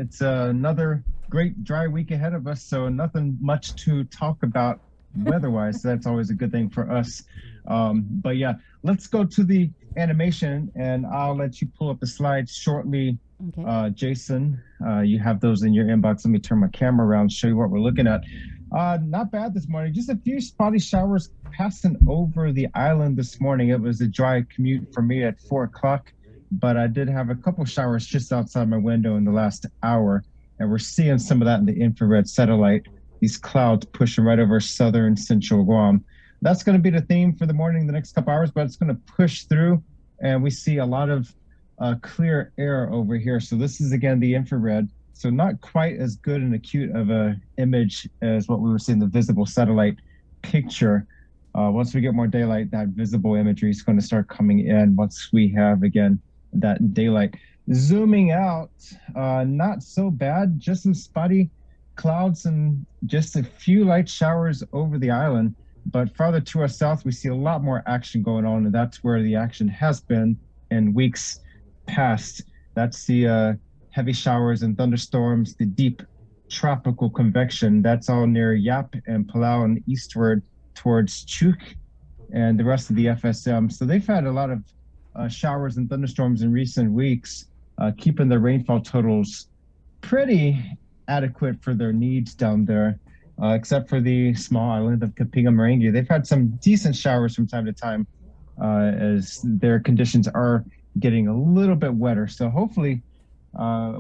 It's another great dry week ahead of us, so nothing much to talk about weather-wise. That's always a good thing for us. But yeah, let's go to the animation, and I'll let you pull up the slides shortly. Okay. Jason, you have those in your inbox. Let me turn my camera around, show you what we're looking at. Not bad this morning. Just a few spotty showers passing over the island this morning. It was a dry commute for me at 4 o'clock, but I did have a couple showers just outside my window in the last hour, and we're seeing some of that in the infrared satellite. These clouds pushing right over southern central Guam. That's going to be the theme for the morning, the next couple hours, but it's going to push through, and we see a lot of clear air over here. So this is, again, the infrared. So not quite as good and acute of a image as what we were seeing the visible satellite picture. Once we get more daylight, that visible imagery is going to start coming in once we have, again, that daylight. Zooming out, not so bad, just some spotty clouds and just a few light showers over the island. But farther to our south, we see a lot more action going on, and that's where the action has been in weeks past. That's the heavy showers and thunderstorms, the deep tropical convection. That's all near Yap and Palau and eastward towards Chuuk and the rest of the FSM. So they've had a lot of showers and thunderstorms in recent weeks, keeping their rainfall totals pretty adequate for their needs down there, except for the small island of Kapinga Marangi. They've had some decent showers from time to time as their conditions are getting a little bit wetter. So hopefully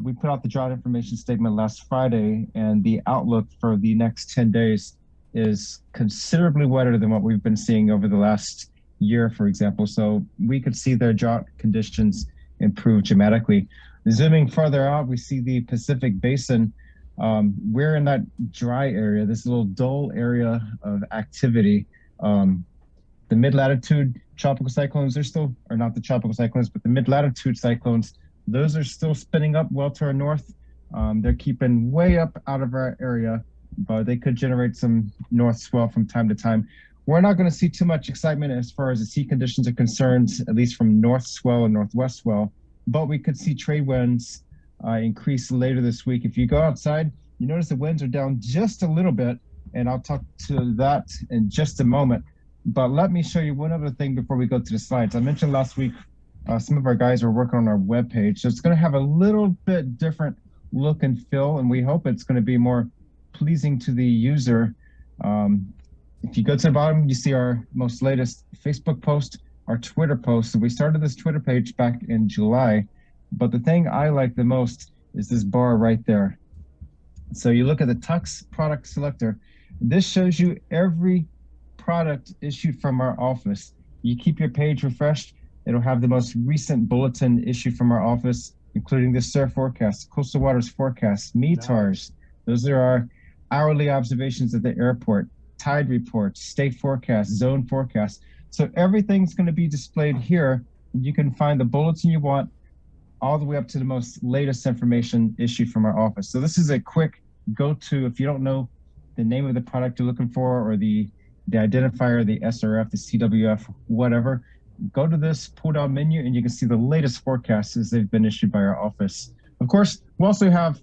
we put out the drought information statement last Friday, and the outlook for the next 10 days is considerably wetter than what we've been seeing over the last year, for example. So we could see their drought conditions improve dramatically. Zooming further out, we see the Pacific Basin. We're in that dry area, this little dull area of activity. The mid-latitude tropical cyclones are still, or not the tropical cyclones, but the mid-latitude cyclones, those are still spinning up well to our north. They're keeping way up out of our area, but they could generate some north swell from time to time. We're not going to see too much excitement as far as the sea conditions are concerned, at least from north swell and northwest swell, but we could see trade winds increase later this week. If you go outside, you notice the winds are down just a little bit, and I'll talk to that in just a moment. But let me show you one other thing before we go to the slides. I mentioned last week some of our guys are working on our webpage, so it's going to have a little bit different look and feel, and we hope it's going to be more pleasing to the user. If you go to the bottom, you see our most latest Facebook post, our Twitter post. So we started this Twitter page back in July, but the thing I like the most is this bar right there. So you look at the Tux product selector. This shows you every product issued from our office. You keep your page refreshed, it'll have the most recent bulletin issued from our office, including the surf forecast, coastal waters forecast, METARs. Those are our hourly observations at the airport, tide reports, state forecast, zone forecast. So everything's going to be displayed here. You can find the bulletin you want all the way up to the most latest information issued from our office. So this is a quick go-to if you don't know the name of the product you're looking for, or the identifier, the SRF, the CWF, whatever. Go to this pull-down menu and you can see the latest forecasts as they've been issued by our office. Of course, we also have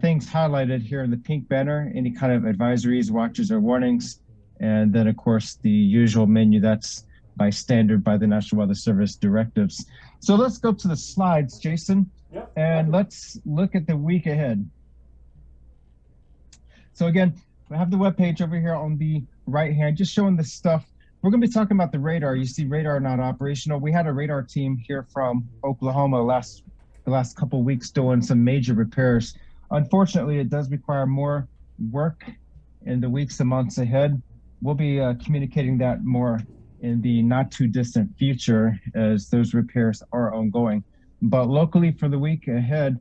things highlighted here in the pink banner, any kind of advisories, watches, or warnings. And then, of course, the usual menu that's by standard by the National Weather Service directives. So let's go to the slides, Jason, and let's look at the week ahead. So again, we have the webpage over here on the right hand, just showing the stuff. We're going to be talking about the radar. You see radar not operational. We had a radar team here from Oklahoma the last couple of weeks doing some major repairs. Unfortunately, it does require more work in the weeks and months ahead. We'll be communicating that more in the not too distant future as those repairs are ongoing. But locally for the week ahead,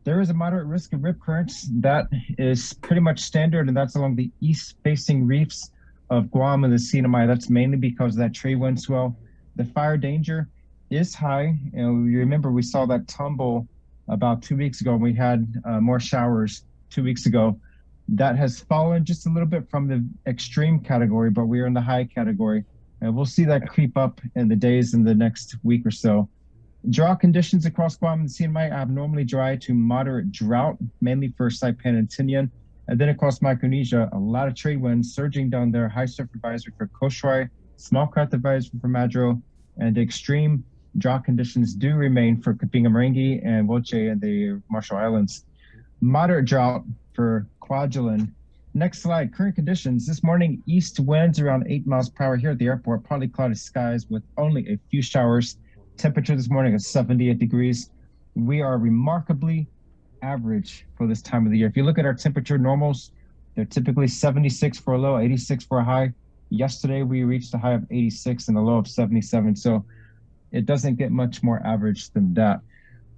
there is a moderate risk of rip currents. That is pretty much standard, and that's along the east-facing reefs of Guam and the CNMI. That's mainly because of that trade wind swell. The fire danger is high, and you remember we saw that tumble about 2 weeks ago, and we had more showers 2 weeks ago. That has fallen just a little bit from the extreme category, but we are in the high category. And we'll see that creep up in the days in the next week or so. Drought conditions across Guam and CNMI abnormally dry to moderate drought, mainly for Saipan and Tinian. And then across Micronesia, a lot of trade winds surging down there. High surf advisory for Kosrae, small craft advisory for Madro, and extreme drought conditions do remain for Kapinga Maringi and Woche and the Marshall Islands. Moderate drought for Kwajalein. Next slide, current conditions. This morning, east winds around 8 miles per hour here at the airport, partly cloudy skies with only a few showers. Temperature this morning is 78 degrees. We are remarkably average for this time of the year. If you look at our temperature normals, they're typically 76 for a low, 86 for a high. Yesterday, we reached a high of 86 and a low of 77. So it doesn't get much more average than that.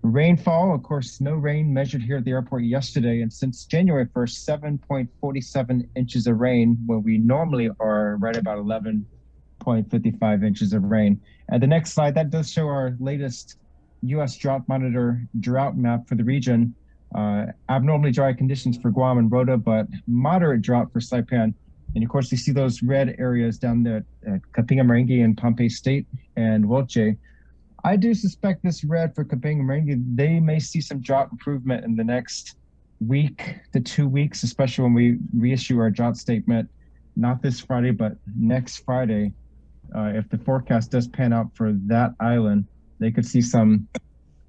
Rainfall, of course, no rain measured here at the airport yesterday. And since January 1st, 7.47 inches of rain, when we normally are right about 11.55 inches of rain. And the next slide, that does show our latest U.S. Drought Monitor drought map for the region. Abnormally dry conditions for Guam and Rota, but moderate drought for Saipan. And of course, you see those red areas down there at Kapinga Maringi and Pohnpei State and Woche. I do suspect this red for Kapinga Maringi, they may see some drought improvement in the next week to 2 weeks, especially when we reissue our drought statement, not this Friday, but next Friday. If the forecast does pan out for that island, they could see some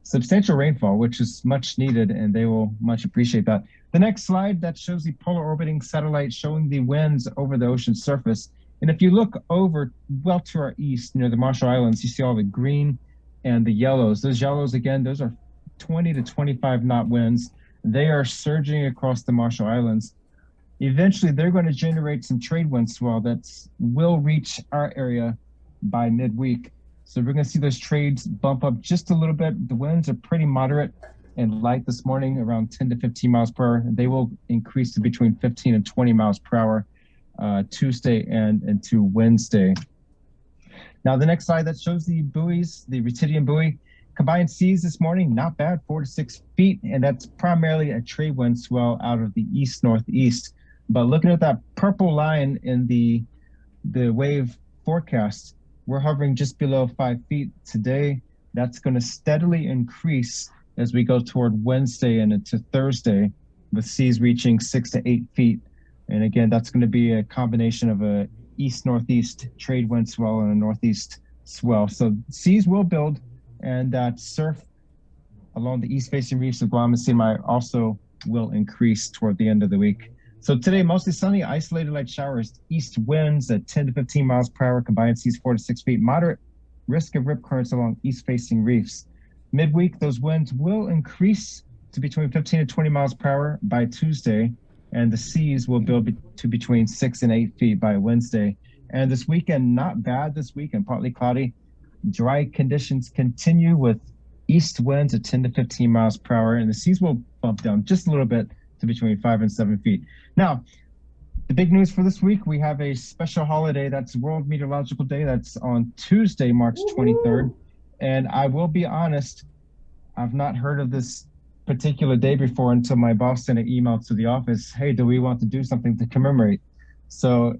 substantial rainfall, which is much needed, and they will much appreciate that. The next slide, that shows the polar orbiting satellite showing the winds over the ocean surface. And if you look over well to our east, near the Marshall Islands, you see all the green and the yellows. Those yellows, again, those are 20 to 25 knot winds. They are surging across the Marshall Islands. Eventually, they're going to generate some trade wind swell that will reach our area by midweek. So we're going to see those trades bump up just a little bit. The winds are pretty moderate and light this morning, around 10 to 15 miles per hour. They will increase to between 15 and 20 miles per hour Tuesday and into Wednesday. Now, the next slide, that shows the buoys, the Retidian buoy. Combined seas this morning, not bad, 4 to 6 feet, and that's primarily a trade wind swell out of the east-northeast. But looking at that purple line in the wave forecast, we're hovering just below 5 feet today. That's going to steadily increase as we go toward Wednesday and into Thursday, with seas reaching 6 to 8 feet. And again, that's going to be a combination of a east-northeast trade wind swell and a northeast swell. So seas will build, and that surf along the east-facing reefs of Guam and CNMI also will increase toward the end of the week. So today, mostly sunny, isolated light showers, east winds at 10 to 15 miles per hour, combined seas 4 to 6 feet, moderate risk of rip currents along east-facing reefs. Midweek, those winds will increase to between 15 and 20 miles per hour by Tuesday, and the seas will build to between 6 and 8 feet by Wednesday. And this weekend, not bad this weekend, partly cloudy. Dry conditions continue with east winds at 10 to 15 miles per hour, and the seas will bump down just a little bit to between 5 and 7 feet. Now, the big news for this week, we have a special holiday. That's World Meteorological Day. That's on Tuesday, March 23rd. And I will be honest, I've not heard of this particular day before until my boss sent an email to the office. Hey, do we want to do something to commemorate? So,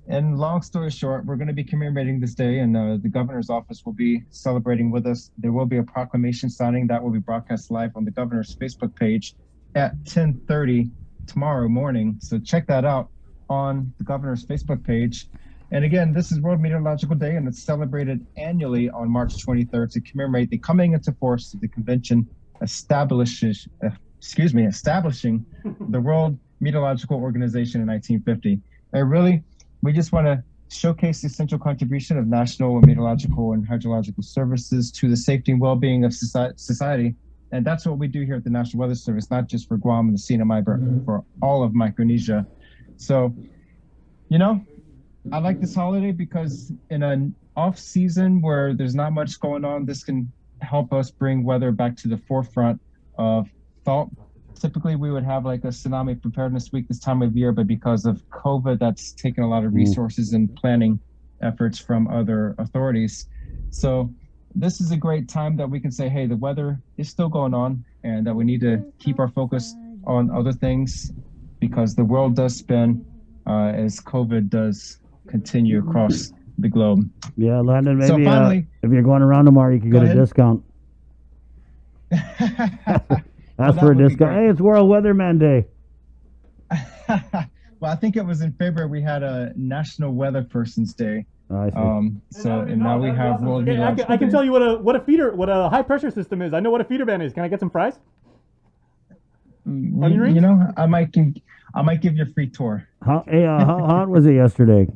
and long story short, we're going to be commemorating this day, and the governor's office will be celebrating with us. There will be a proclamation signing that will be broadcast live on the governor's Facebook page at 10:30 tomorrow morning. So check that out on the governor's Facebook page. And again, this is World Meteorological Day, and it's celebrated annually on March 23rd to commemorate the coming into force of the convention establishing the World Meteorological Organization in 1950. And really, we just want to showcase the essential contribution of national meteorological and hydrological services to the safety and well-being of society. And that's what we do here at the National Weather Service, not just for Guam and the CNMI, but for all of Micronesia. So, you know, I like this holiday because in an off season where there's not much going on, this can help us bring weather back to the forefront of thought. Typically, we would have like a tsunami preparedness week this time of year, but because of COVID, that's taken a lot of resources and planning efforts from other authorities. So this is a great time that we can say, hey, the weather is still going on, and that we need to keep our focus on other things because the world does spin as COVID does continue across the globe. Yeah, Landon, maybe so finally, if you're going around tomorrow, you can get a discount. Well, Ask that for a would be discount. great. Hey, it's World Weatherman Day. Well, I think it was in February we had a National Weather Person's Day. I see. And now we have World Okay, Meteorological I can Day. tell you what a high pressure system is. I know what a feeder band is. Can I get some fries? Onion rings? You know, I might give you a free tour. How hot was it yesterday?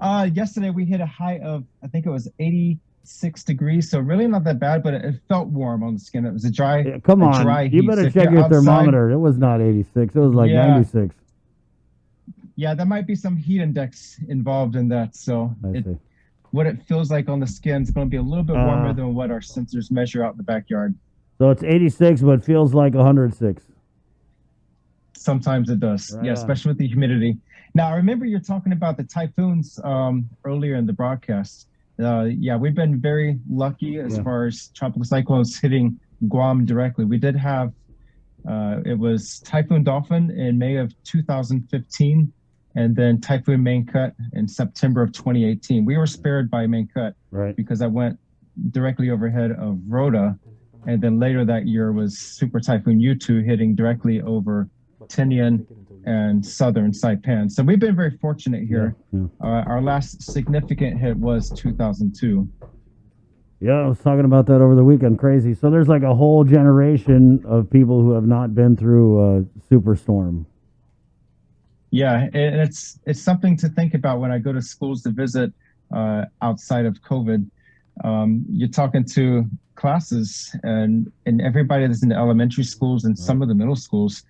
Yesterday we hit a high of, I think it was 86 degrees, so really not that bad, but it felt warm on the skin. It was a dry, Yeah, come on, dry you heat. better So if check you're your outside- thermometer. It was not 86. It was like Yeah. 96. Yeah, there might be some heat index involved in that. So I see. what it feels like on the skin is going to be a little bit warmer than what our sensors measure out in the backyard. So it's 86, but feels like 106. Sometimes it does. Right Yeah, on. especially with the humidity. Now, I remember you're talking about the typhoons earlier in the broadcast. Yeah, we've been very lucky as far as tropical cyclones hitting Guam directly. We did have, it was Typhoon Dolphin in May of 2015, and then Typhoon Mangkhut in September of 2018. We were spared by Mangkhut because I went directly overhead of Rhoda, and then later that year was Super Typhoon U2 hitting directly over Tinian and southern Saipan. So we've been very fortunate here. Our last significant hit was 2002. Yeah, I was talking about that over the weekend. Crazy. So there's like a whole generation of people who have not been through a superstorm. Yeah, and it's something to think about when I go to schools to visit outside of COVID. You're talking to classes and everybody that's in the elementary schools and some of the middle schools,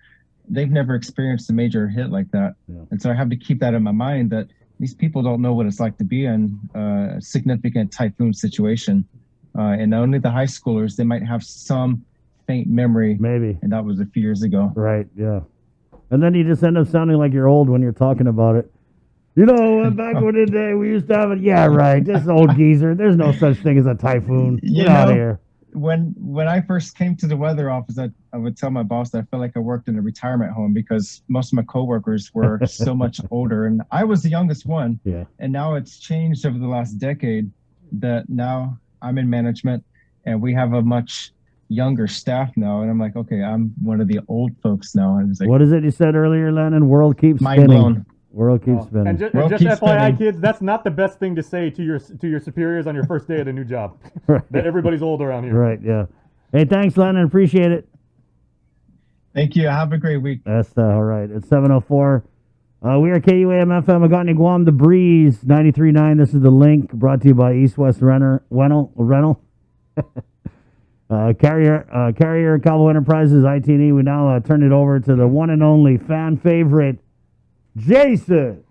they've never experienced a major hit like that. And so I have to keep that in my mind that these people don't know what it's like to be in a significant typhoon situation. And only the high schoolers, they might have some faint memory. Maybe. And that was a few years ago. Right, yeah. And then you just end up sounding like you're old when you're talking about it. You know, back in the day, we used to have it. Yeah, right. This old geezer. There's no such thing as a typhoon. Get out of here. When I first came to the weather office, I would tell my boss that I felt like I worked in a retirement home because most of my coworkers were so much older, and I was the youngest one. Yeah. And now it's changed over the last decade that now I'm in management, and we have a much younger staff now, and I'm like, okay, I'm one of the old folks now. And it's like, what is it you said earlier, Landon? World keeps mind spinning. blown. World keeps spinning. And just keeps FYI, spinning. kids, that's not the best thing to say to your superiors on your first day at a new job. That everybody's old around here. Right, yeah. Hey, thanks, Landon. Appreciate it. Thank you. Have a great week. That's all right. It's 7:04. We are KUAM FM, Agani, Guam, The Breeze, 93.9. This is The Link, brought to you by East West Rental. Carrier, Cabo Enterprises, IT&E. We now turn it over to the one and only fan favorite, Jason.